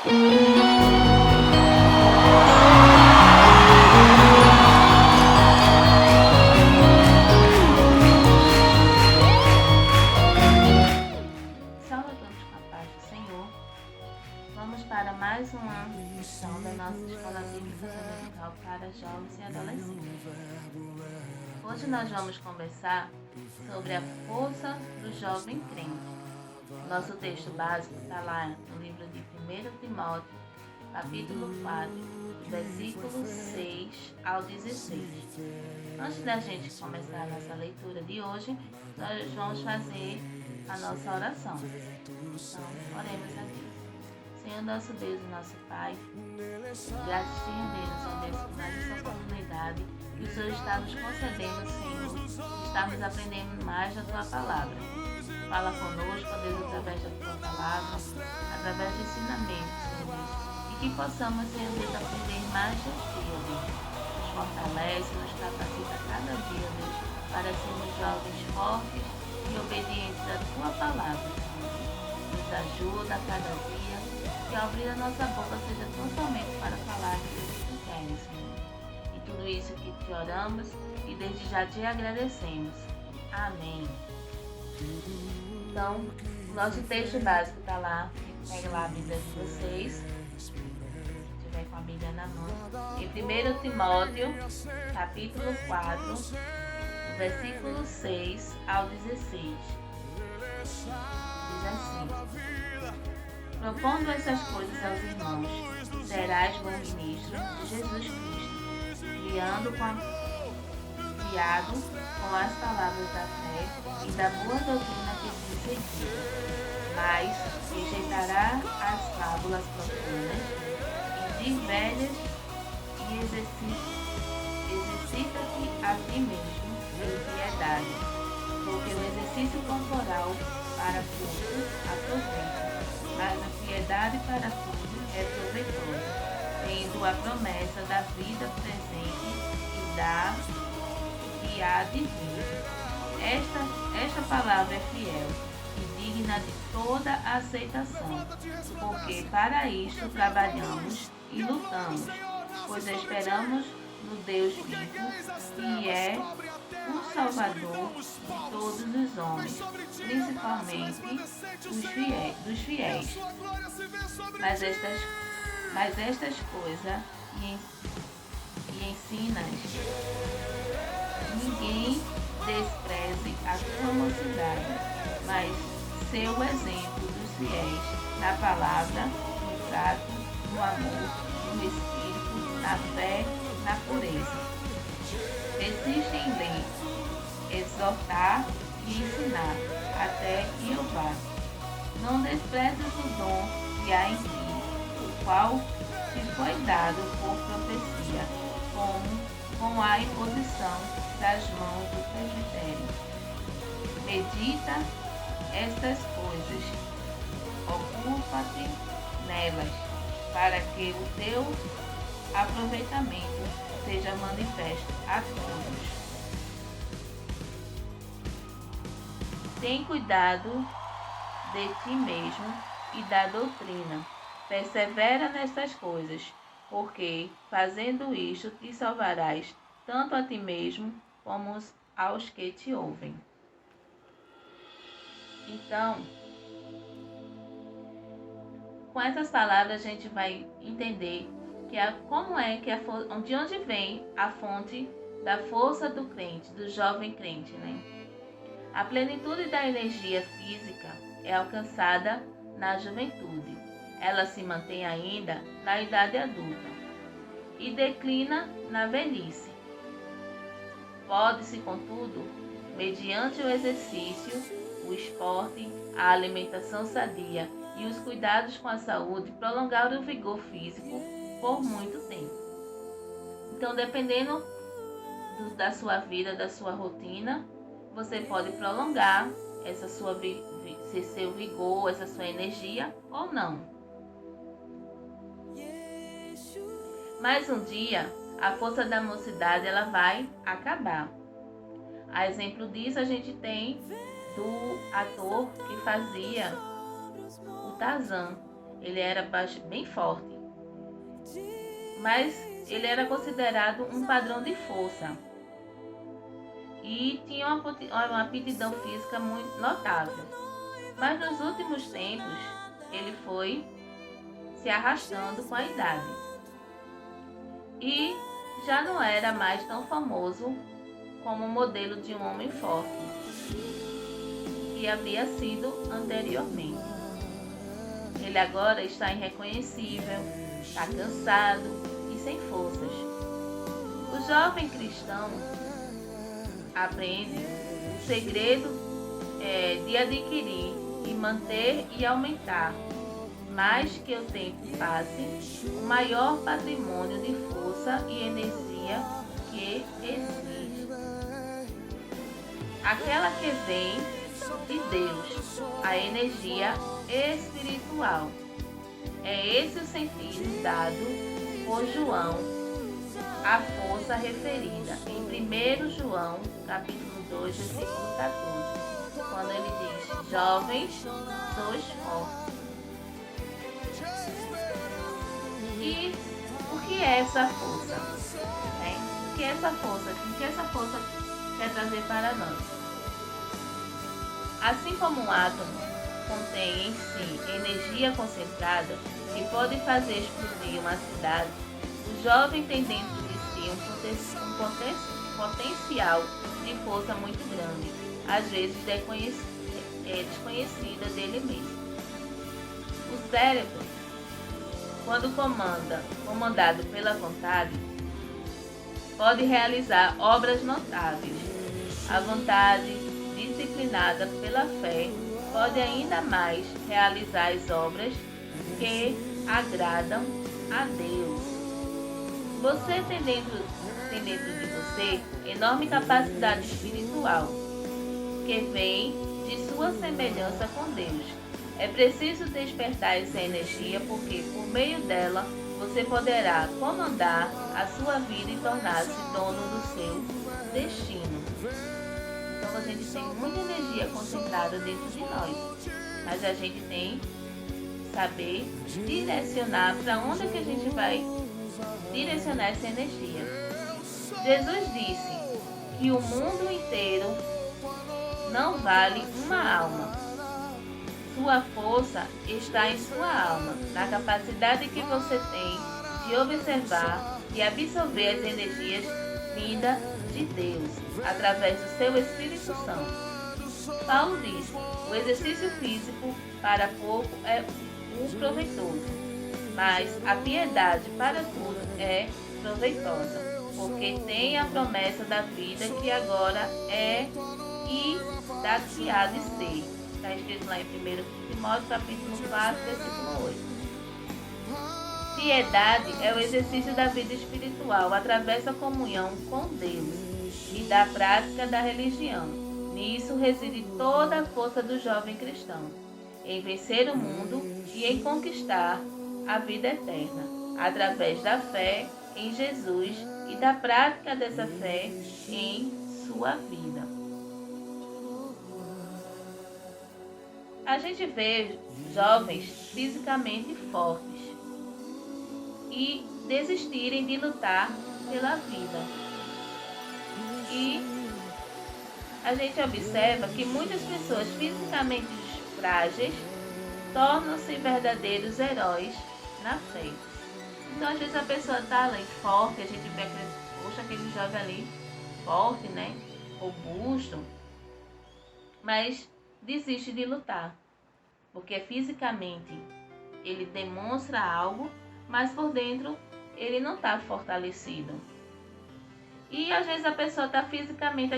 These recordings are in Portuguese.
Salve a todos com a paz do Senhor. Vamos para mais uma lição da nossa Escola Bíblica Dominical para jovens e adolescentes. Hoje nós vamos conversar sobre a força do jovem crente. Nosso texto básico está lá no livro de 1 Timóteo, capítulo 4, versículos 6 ao 16. Antes da gente começar a nossa leitura de hoje, nós vamos fazer a nossa oração. Então, oremos a Deus. Senhor nosso Deus e nosso Pai, graças te rendemos, ó Deus, por mais essa oportunidade que o Senhor está nos concedendo, Senhor, estamos aprendendo mais da Tua Palavra. Fala conosco, ó Deus, através da Tua Palavra, através do ensinamento, Senhor Deus, e que possamos, Senhor Deus, aprender mais de Ti, ó Deus. Nos fortalece, nos capacita cada dia, Deus, para sermos jovens fortes e obedientes à Tua Palavra, Senhor. Nos ajuda a cada dia, que ao abrir a nossa boca seja tão somente para falar aquilo que Tu queres, Senhor. E tudo isso que Te oramos e desde já Te agradecemos. Amém. Então, nosso texto básico está lá. Pega lá a Bíblia de vocês. Se tiver com a Bíblia na mão. Em 1 Timóteo, capítulo 4, versículo 6 ao 16. Diz assim: propondo essas coisas aos irmãos, serás bom ministro de Jesus Cristo, guiado com as palavras da fé e da boa doutrina que te seguir, mas rejeitará as fábulas profanas e de velhas e exercita-te a ti mesmo em piedade, porque o exercício corporal para tudo aproveita, mas a piedade para tudo é proveitosa, tendo a promessa da vida presente e da que há de vir. Esta palavra é fiel e digna de toda aceitação, porque para isto trabalhamos e lutamos, pois esperamos no Deus vivo, que é o Salvador de todos os homens, principalmente dos fiéis. Mas estas coisas e ensinas, ninguém despreze a tua mocidade, mas ser o exemplo dos fiéis na palavra, no trato, no amor, no espírito, na fé, na pureza. Persiste em ler, exortar e ensinar, até que eu vá. Não desprezes o dom que há em ti, o qual te foi dado por profecia, com a imposição das mãos do presbitério. Medita estas coisas, ocupa-te nelas, para que o teu aproveitamento seja manifesto a todos. Tem cuidado de ti mesmo e da doutrina. Persevera nestas coisas, porque, fazendo isto, te salvarás tanto a ti mesmo como aos que te ouvem. Então, com essas palavras a gente vai entender de onde vem a fonte da força do crente, do jovem crente, né? A plenitude da energia física é alcançada na juventude. Ela se mantém ainda na idade adulta e declina na velhice. Pode-se, contudo, mediante o exercício, o esporte, a alimentação sadia e os cuidados com a saúde, prolongar o vigor físico por muito tempo. Então, dependendo da sua vida, da sua rotina, você pode prolongar seu vigor, essa sua energia ou não. Mas um dia, a força da mocidade ela vai acabar. A exemplo disso, a gente tem do ator que fazia o Tarzan. Ele era bem forte, mas ele era considerado um padrão de força e tinha uma aptidão física muito notável. Mas nos últimos tempos, ele foi se arrastando com a idade e já não era mais tão famoso como modelo de um homem forte que havia sido anteriormente. Ele agora está irreconhecível, está cansado e sem forças. O jovem cristão aprende o segredo de adquirir e manter e aumentar, mais que o tempo passe, o maior patrimônio de força e energia que existe. Aquela que vem de Deus, a energia espiritual. É esse o sentido dado por João, a força referida em 1 João, capítulo 2, versículo 14, quando ele diz: jovens, sois fortes. E o que é essa força? O que é essa força? O que essa força quer trazer para nós? Assim como um átomo contém em si energia concentrada que pode fazer explodir uma cidade, o jovem tem dentro de si um potencial de força muito grande, às vezes desconhecida dele mesmo. O cérebro, quando comandado pela vontade, pode realizar obras notáveis. A vontade, disciplinada pela fé, pode ainda mais realizar as obras que agradam a Deus. Você tem dentro de você enorme capacidade espiritual, que vem de sua semelhança com Deus. É preciso despertar essa energia, porque por meio dela você poderá comandar a sua vida e tornar-se dono do seu destino. Então a gente tem muita energia concentrada dentro de nós, mas a gente tem que saber direcionar para onde é que a gente vai direcionar essa energia. Jesus disse que o mundo inteiro não vale uma alma. Sua força está em sua alma, na capacidade que você tem de observar e absorver as energias vindas de Deus, através do seu Espírito Santo. Paulo diz: o exercício físico para pouco é proveitoso, mas a piedade para tudo é proveitosa, porque tem a promessa da vida que agora é e da que há de ser. Está escrito lá em 1 Timóteo, capítulo 4, versículo 8. Piedade é o exercício da vida espiritual através da comunhão com Deus e da prática da religião. Nisso reside toda a força do jovem cristão, em vencer o mundo e em conquistar a vida eterna, através da fé em Jesus e da prática dessa fé em sua vida. A gente vê jovens fisicamente fortes e desistirem de lutar pela vida. E a gente observa que muitas pessoas fisicamente frágeis tornam-se verdadeiros heróis na fé. Então, às vezes a pessoa está ali forte, a gente vê aquele jovem ali forte, né? Robusto, mas desiste de lutar, porque fisicamente ele demonstra algo, mas por dentro ele não está fortalecido. E às vezes a pessoa está fisicamente,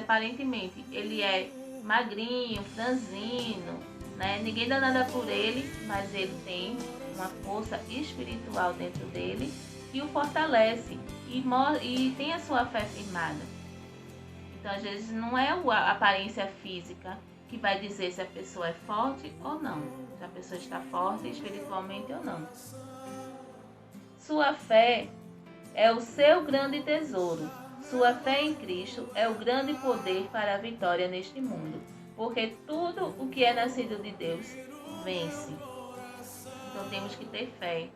aparentemente, ele é magrinho, franzino, né? Ninguém dá nada por ele, mas ele tem uma força espiritual dentro dele que o fortalece e tem a sua fé firmada. Então, às vezes, não é a aparência física que vai dizer se a pessoa é forte ou não, se a pessoa está forte espiritualmente ou não. Sua fé é o seu grande tesouro. Sua fé em Cristo é o grande poder para a vitória neste mundo, porque tudo o que é nascido de Deus vence. Então temos que ter fé.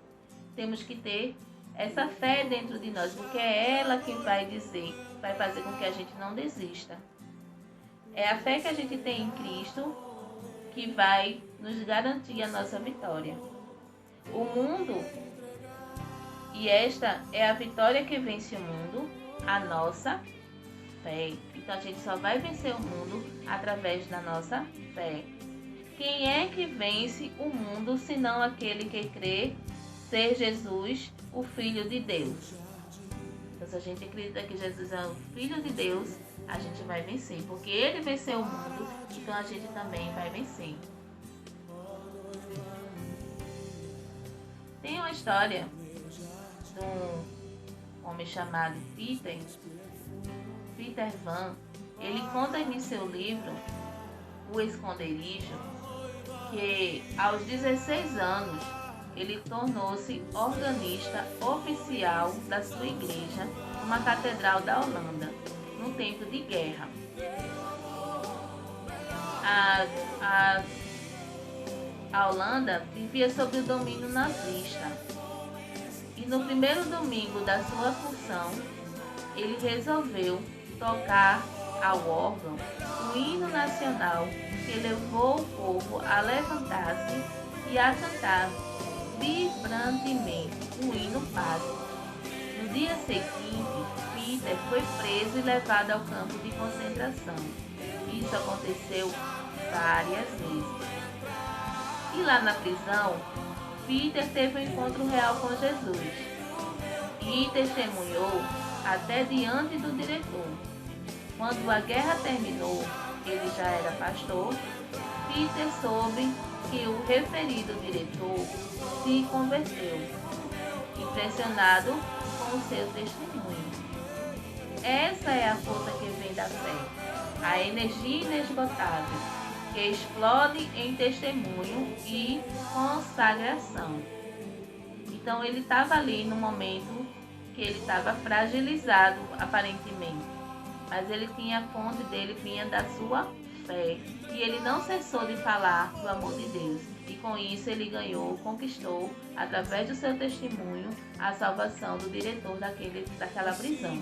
Temos que ter essa fé dentro de nós, porque é ela quem vai fazer com que a gente não desista. É a fé que a gente tem em Cristo que vai nos garantir a nossa vitória. O mundo, e esta é a vitória que vence o mundo, a nossa fé. Então a gente só vai vencer o mundo através da nossa fé. Quem é que vence o mundo, senão aquele que crê ser Jesus, o Filho de Deus? Então, se a gente acredita que Jesus é o Filho de Deus, a gente vai vencer. Porque ele venceu o mundo, então a gente também vai vencer. Tem uma história de um homem chamado Peter Van. Ele conta em seu livro, O Esconderijo, que aos 16 anos ele tornou-se organista oficial da sua igreja numa catedral da Holanda, no tempo de guerra. A Holanda vivia sob o domínio nazista. E no primeiro domingo da sua função, ele resolveu tocar ao órgão o hino nacional que levou o povo a levantar-se e a cantar vibrantemente o hino pátrio. No dia seguinte, Peter foi preso e levado ao campo de concentração. Isso aconteceu várias vezes. E lá na prisão, Peter teve um encontro real com Jesus e testemunhou até diante do diretor. Quando a guerra terminou, ele já era pastor, Peter soube que o referido diretor se converteu, impressionado com o seu testemunho. Essa é a força que vem da fé, a energia inesgotável, que explode em testemunho e consagração. Então ele estava ali no momento que ele estava fragilizado, aparentemente, mas ele tinha a fonte dele vinha da sua fé, e ele não cessou de falar do amor de Deus, e com isso ele conquistou, através do seu testemunho, a salvação do diretor daquela prisão.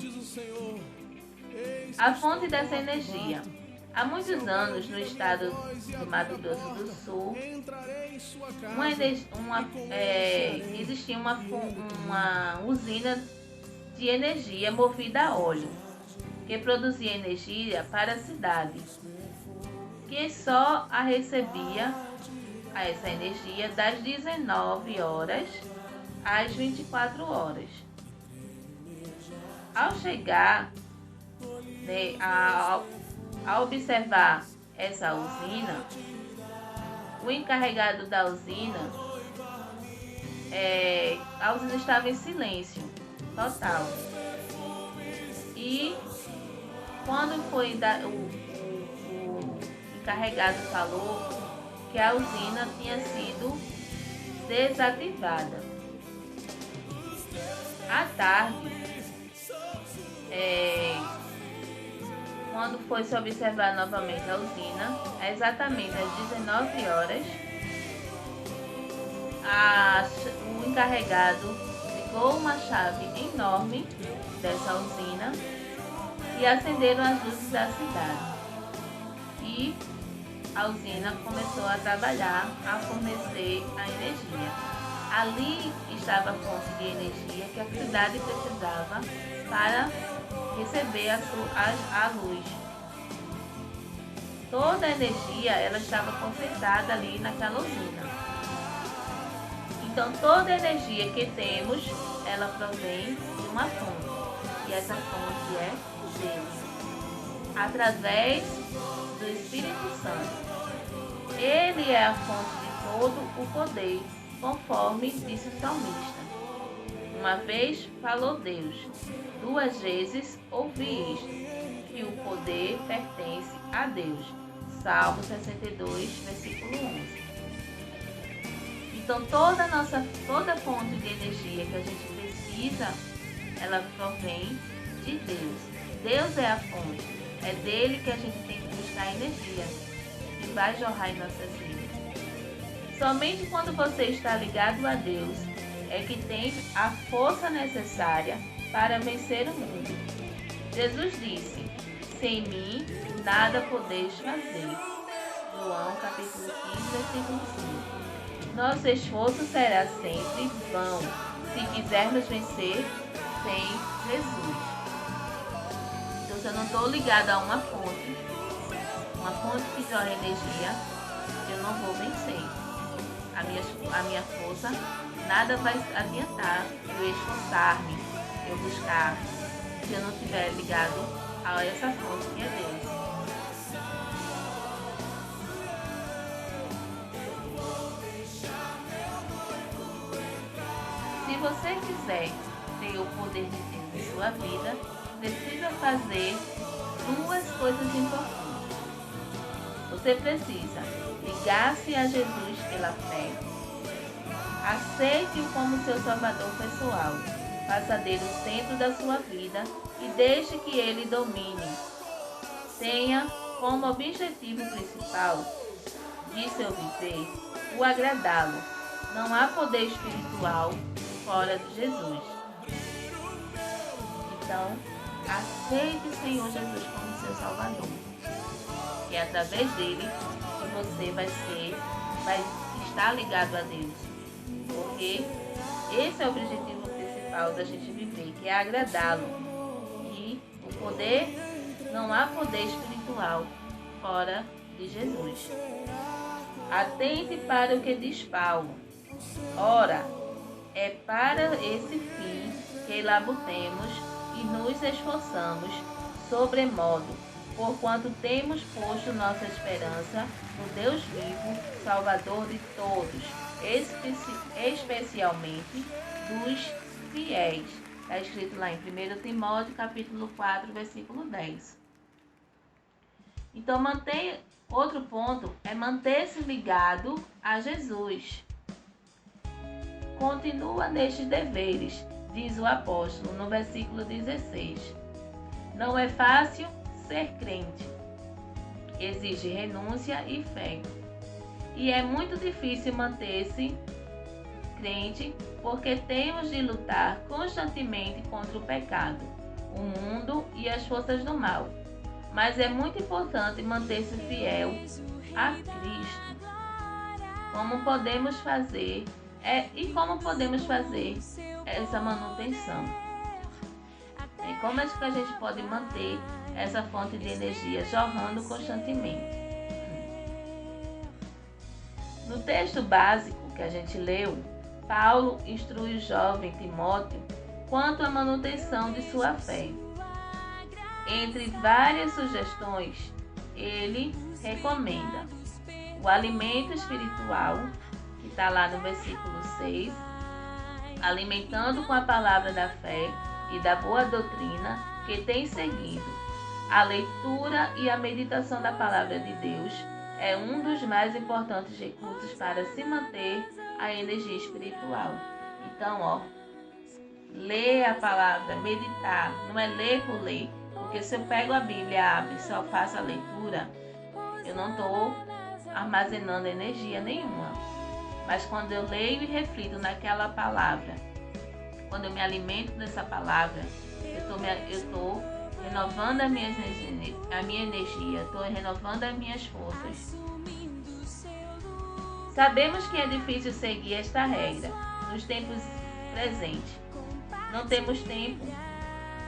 A fonte dessa energia. Há muitos anos, no estado do Mato Grosso do Sul, existia uma usina de energia movida a óleo, que produzia energia para a cidade, que só a recebia essa energia das 19 horas às 24 horas. Ao chegar, ao observar essa usina, o encarregado da usina, a usina estava em silêncio total. E quando o encarregado falou que a usina tinha sido desativada. À tarde, quando foi se observar novamente a usina, exatamente às 19 horas, o encarregado ligou uma chave enorme dessa usina e acenderam as luzes da cidade. E a usina começou a trabalhar, a fornecer a energia. Ali estava a fonte de energia que a cidade precisava para receber a luz. Toda a energia ela estava concentrada ali naquela usina. Então toda a energia que temos, ela provém de uma fonte. E essa fonte é Deus, através do Espírito Santo. Ele é a fonte de todo o poder, conforme disse o salmista. Uma vez falou Deus, duas vezes ouvi isto, que o poder pertence a Deus. Salmo 62, versículo 11. Então toda fonte de energia que a gente precisa, ela provém de Deus. Deus é a fonte, é dele que a gente tem que buscar energia, que vai jorrar em nossas vidas. Somente quando você está ligado a Deus é que tem a força necessária para vencer o mundo. Jesus disse: sem mim nada podeis fazer. João capítulo 15, versículo 5. Nosso esforço será sempre vão se quisermos vencer sem Jesus. Então, se eu não estou ligado a uma fonte que jorra energia, eu não vou vencer. A minha força, nada vai adiantar eu esforçar-me, eu buscar, se eu não estiver ligado a essa fonte que é Deus. Se você quiser ter o poder de Deus em sua vida, precisa fazer duas coisas importantes. Você precisa ligar-se a Jesus pela fé, aceite-o como seu Salvador pessoal, faça dele o centro da sua vida e deixe que ele domine. Tenha como objetivo principal de seu viver o agradá-lo. Não há poder espiritual fora de Jesus. Então, aceite o Senhor Jesus como seu Salvador. E é através dele que você vai estar ligado a Deus. Porque esse é o objetivo principal da gente viver, que é agradá-lo. E o poder, não há poder espiritual fora de Jesus. Atente para o que diz Paulo. Ora, é para esse fim que labutemos e nos esforçamos sobremodo, porquanto temos posto nossa esperança no Deus vivo, Salvador de todos, especialmente dos fiéis. Está escrito lá em 1 Timóteo, capítulo 4, versículo 10. Então, outro ponto é manter-se ligado a Jesus. Continua nestes deveres, diz o apóstolo no versículo 16. Não é fácil ser crente. Exige renúncia e fé. E é muito difícil manter-se crente porque temos de lutar constantemente contra o pecado, o mundo e as forças do mal. Mas é muito importante manter-se fiel a Cristo. Como podemos fazer essa manutenção? E como é que a gente pode manter essa fonte de energia jorrando constantemente? No texto básico que a gente leu, Paulo instrui o jovem Timóteo quanto à manutenção de sua fé. Entre várias sugestões, ele recomenda o alimento espiritual, que está lá no versículo 6, alimentando com a palavra da fé e da boa doutrina que tem seguido. A leitura e a meditação da palavra de Deus é um dos mais importantes recursos para se manter a energia espiritual. Então, ler a palavra, meditar, não é ler por ler, porque se eu pego a Bíblia, abro e só faço a leitura, eu não estou armazenando energia nenhuma. Mas quando eu leio e reflito naquela palavra, quando eu me alimento dessa palavra, eu estou renovando a minha energia, estou renovando as minhas forças. Sabemos que é difícil seguir esta regra nos tempos presentes. Não temos tempo.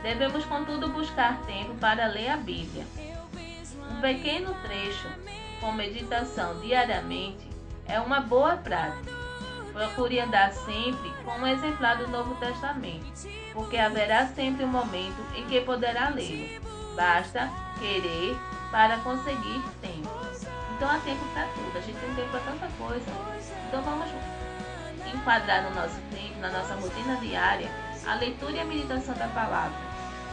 Devemos, contudo, buscar tempo para ler a Bíblia. Um pequeno trecho com meditação diariamente é uma boa prática. Procure andar sempre com um exemplar do Novo Testamento, porque haverá sempre um momento em que poderá lê-lo. Basta querer para conseguir tempo. Então há tempo para tudo, a gente tem tempo para tanta coisa. Então vamos enquadrar no nosso tempo, na nossa rotina diária, a leitura e a meditação da palavra.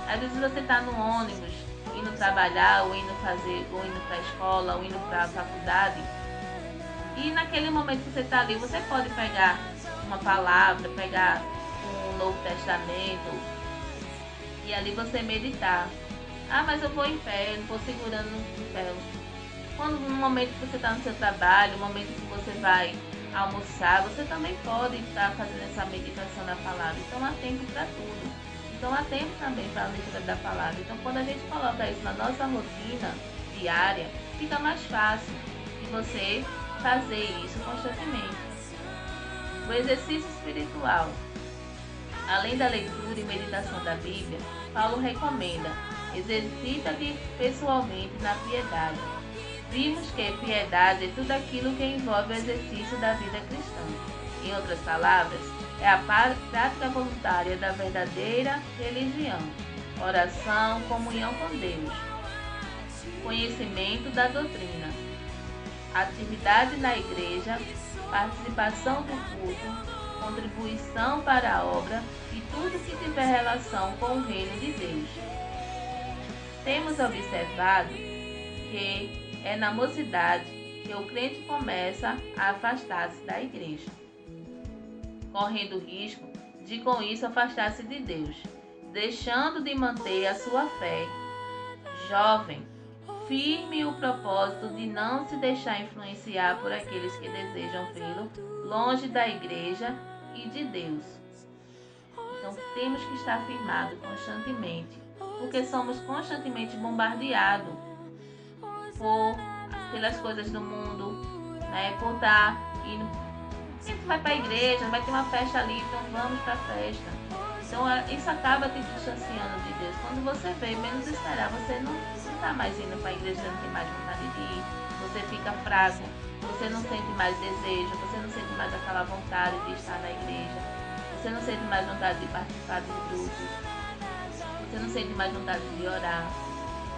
Às vezes você está no ônibus, indo trabalhar, ou indo para a escola, ou indo para a faculdade. E naquele momento que você está ali, você pode pegar uma palavra, pegar um Novo Testamento e ali você meditar. Ah, mas eu vou em pé, não vou segurando no pé. Quando no momento que você está no seu trabalho, no momento que você vai almoçar, você também pode estar fazendo essa meditação da palavra. Então há tempo para tudo. Então há tempo também para a leitura da palavra. Então quando a gente coloca isso na nossa rotina diária, fica mais fácil de você fazer isso constantemente. O exercício espiritual. Além da leitura e meditação da Bíblia, Paulo recomenda: exercita-te pessoalmente na piedade. Vimos que piedade é tudo aquilo que envolve o exercício da vida cristã. Em outras palavras, é a prática voluntária da verdadeira religião, oração, comunhão com Deus, conhecimento da doutrina, atividade na igreja, participação do culto, contribuição para a obra e tudo que tiver relação com o reino de Deus. Temos observado que é na mocidade que o crente começa a afastar-se da igreja, correndo o risco de com isso afastar-se de Deus, deixando de manter a sua fé. Jovem, firme o propósito de não se deixar influenciar por aqueles que desejam vê-lo longe da igreja e de Deus. Então temos que estar firmados constantemente, porque somos constantemente bombardeados pelas coisas do mundo, por estar indo. Sempre vai para a igreja, vai ter uma festa ali, então vamos para a festa. Então isso acaba te distanciando de Deus. Quando você vê, menos esperar, você não está mais indo para a igreja, você não tem mais vontade de ir, você fica fraco, você não sente mais desejo, você não sente mais aquela vontade de estar na igreja, você não sente mais vontade de participar dos grupos, você não sente mais vontade de orar,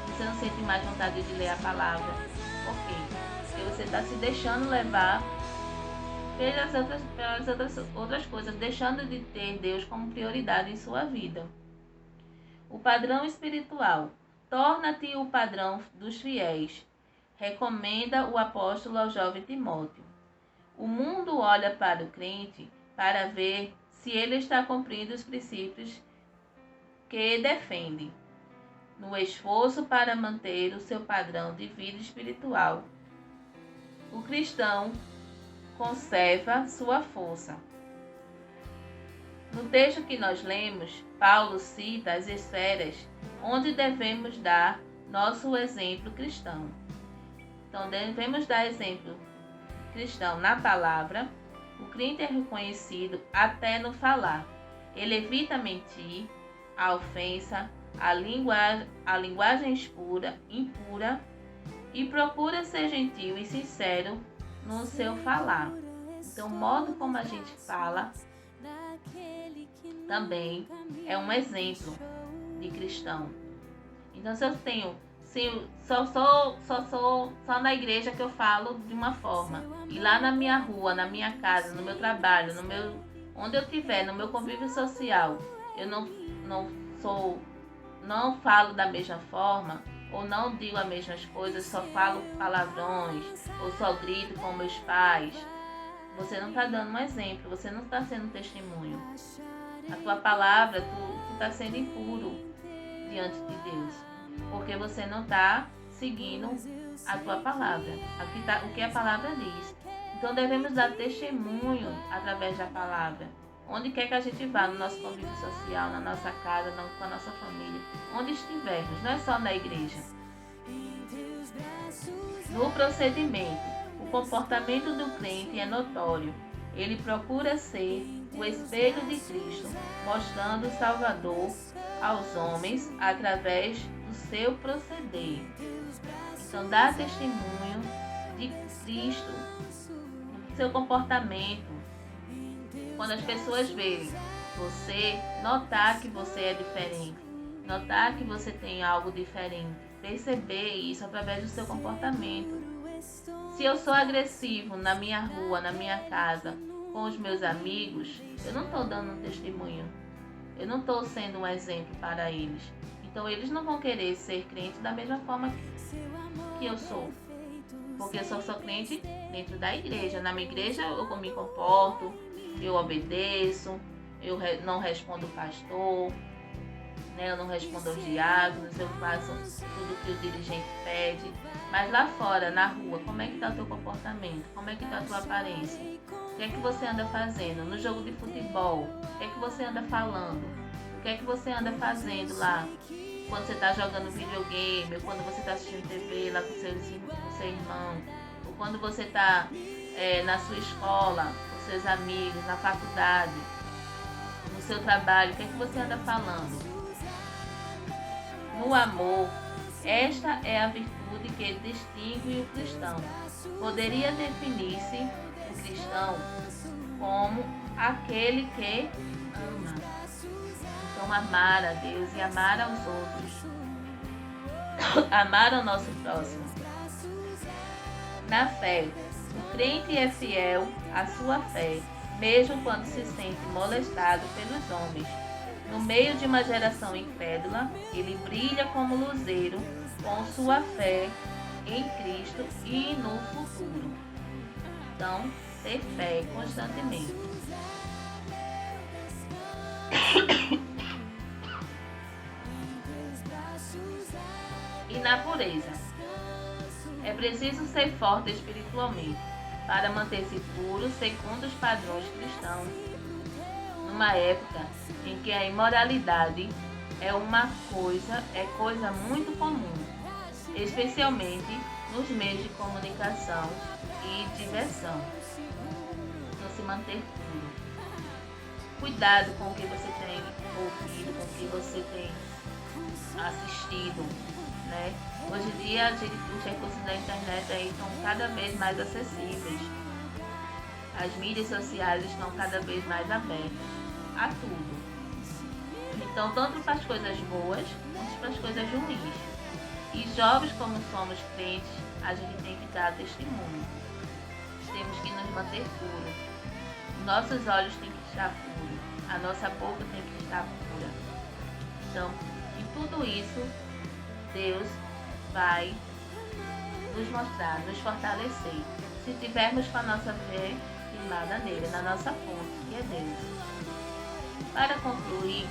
você não sente mais vontade de ler a palavra. Por quê? Porque você está se deixando levar pelas outras coisas, deixando de ter Deus como prioridade em sua vida. O padrão espiritual. Torna-te o padrão dos fiéis, recomenda o apóstolo ao jovem Timóteo. O mundo olha para o crente para ver se ele está cumprindo os princípios que defende, no esforço para manter o seu padrão de vida espiritual. O cristão conserva sua força. No texto que nós lemos, Paulo cita as esferas onde devemos dar nosso exemplo cristão. Então, devemos dar exemplo cristão na palavra. O crente é reconhecido até no falar. Ele evita mentir, a ofensa, a linguagem impura e procura ser gentil e sincero no seu falar. Então, o modo como a gente fala também é um exemplo de cristão. Então, se só na igreja que eu falo de uma forma, e lá na minha rua, na minha casa, no meu trabalho, onde eu estiver, no meu convívio social, eu não falo da mesma forma, ou não digo as mesmas coisas, só falo palavrões, ou só grito com meus pais, você não está dando um exemplo, você não está sendo testemunho. A tua palavra, tu está sendo impuro diante de Deus, porque você não está seguindo a tua palavra, o que a palavra diz. Então devemos dar testemunho através da palavra. Onde quer que a gente vá, no nosso convívio social, na nossa casa, com a nossa família, onde estivermos, não é só na igreja. No procedimento, o comportamento do crente é notório. Ele procura ser o espelho de Cristo, mostrando o Salvador aos homens através do seu proceder. Então, dá testemunho de Cristo, do seu comportamento. Quando as pessoas verem você, notar que você é diferente, notar que você tem algo diferente, perceber isso através do seu comportamento. Se eu sou agressivo na minha rua, na minha casa, com os meus amigos, eu não estou dando um testemunho, eu não estou sendo um exemplo para eles. Então eles não vão querer ser crentes da mesma forma que eu sou, porque eu só sou crente dentro da igreja. Na minha igreja eu me comporto, eu obedeço, eu não respondo o pastor, né? Eu não respondo aos diáconos, eu faço tudo que o dirigente pede. Mas lá fora, na rua, como é que está o teu comportamento? Como é que está a tua aparência? O que é que você anda fazendo? No jogo de futebol, o que é que você anda falando? O que é que você anda fazendo lá? Quando você está jogando videogame, ou quando você está assistindo TV lá com seu irmão, ou quando você está na sua escola, com seus amigos, na faculdade, no seu trabalho, o que é que você anda falando? No amor, esta é a virtude que distingue o cristão. Poderia definir-se o cristão como aquele que ama. Então, amar a Deus e amar aos outros. Amar ao nosso próximo. Na fé, o crente é fiel à sua fé, mesmo quando se sente molestado pelos homens. No meio de uma geração incrédula, ele brilha como luzeiro com sua fé em Cristo e no futuro. Então, ter fé constantemente. E na pureza. É preciso ser forte espiritualmente para manter-se puro segundo os padrões cristãos. Numa época em que a imoralidade é coisa muito comum, especialmente nos meios de comunicação e diversão. Então, se manter puro. Cuidado com o que você tem ouvido, com o que você tem assistido, né? Hoje em dia os recursos da internet aí estão cada vez mais acessíveis. As mídias sociais estão cada vez mais abertas a tudo. Então, tanto para as coisas boas quanto para as coisas ruins. E jovens como somos crentes, a gente tem que dar testemunho. Temos que nos manter puros. Nossos olhos têm que estar puros. A nossa boca tem que estar pura. Então, em tudo isso, Deus vai nos mostrar, nos fortalecer. Se tivermos com a nossa fé firmada nele, na nossa fonte, que é Deus. Para concluir,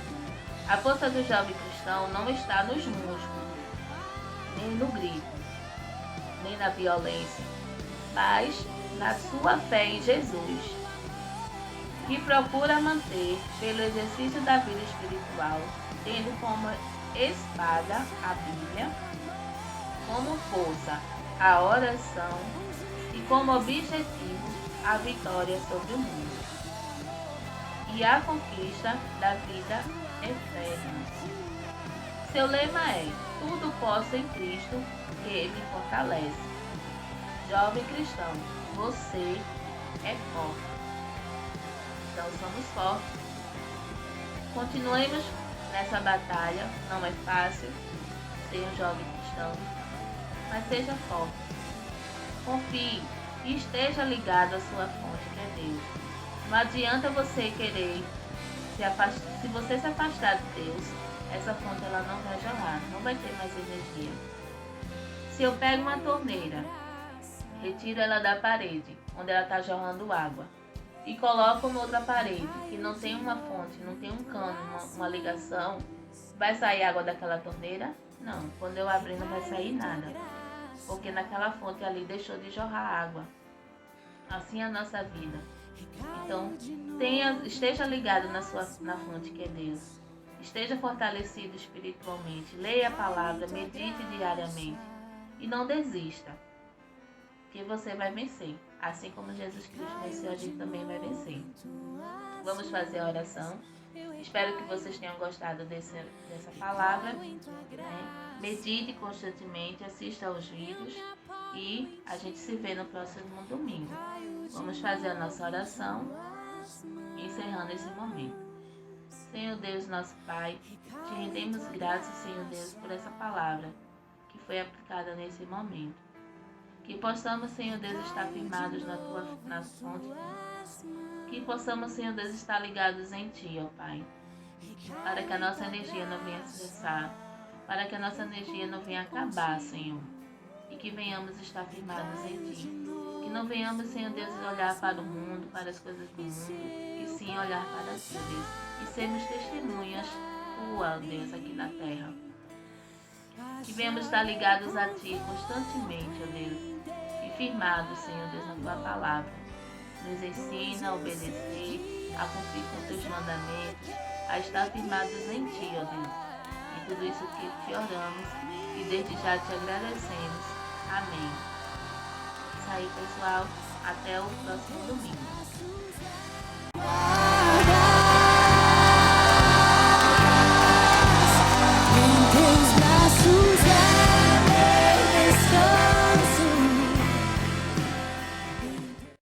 a força do jovem cristão não está nos músculos, nem no grito, nem na violência, mas na sua fé em Jesus, que procura manter, pelo exercício da vida espiritual, tendo como espada a Bíblia, como força a oração e como objetivo a vitória sobre o mundo e a conquista da vida eterna. Seu lema é: tudo posso em Cristo que me fortalece. Jovem cristão, você é forte. Então somos fortes. Continuemos nessa batalha. Não é fácil ser um jovem cristão, mas seja forte. Confie e esteja ligado à sua fonte, que é Deus. Não adianta você querer se você se afastar de Deus, essa fonte ela não vai jorrar, não vai ter mais energia. Se eu pego uma torneira, retiro ela da parede, onde ela está jorrando água, e coloco noutra parede, que não tem uma fonte, não tem um cano, uma ligação, vai sair água daquela torneira? Não, quando eu abrir não vai sair nada, porque naquela fonte ali deixou de jorrar água. Assim é a nossa vida. Então, esteja ligado na fonte que é Deus. Esteja fortalecido espiritualmente. Leia a palavra, medite diariamente. E não desista, que você vai vencer. Assim como Jesus Cristo venceu, a gente também vai vencer. Vamos fazer a oração. Espero que vocês tenham gostado dessa palavra. Né? Medite constantemente, assista aos vídeos e a gente se vê no próximo domingo. Vamos fazer a nossa oração, encerrando esse momento. Senhor Deus, nosso Pai, te rendemos graças, Senhor Deus, por essa palavra que foi aplicada nesse momento. Que possamos, Senhor Deus, estar firmados na fonte. Que possamos, Senhor Deus, estar ligados em Ti, ó Pai. Para que a nossa energia não venha cessar. Para que a nossa energia não venha acabar, Senhor. E que venhamos estar firmados em Ti. Que não venhamos, Senhor Deus, olhar para o mundo, para as coisas do mundo. E sim olhar para Ti, Deus. E sermos testemunhas atua, ó Deus, aqui na terra. Que venhamos estar ligados a Ti constantemente, ó Deus, e firmados, Senhor Deus, na Tua palavra. Nos ensina a obedecer, a cumprir com Teus mandamentos, a estar firmados em Ti, ó Deus. E tudo isso que Te oramos e desde já Te agradecemos. Amém. Isso aí, pessoal. Até o próximo domingo.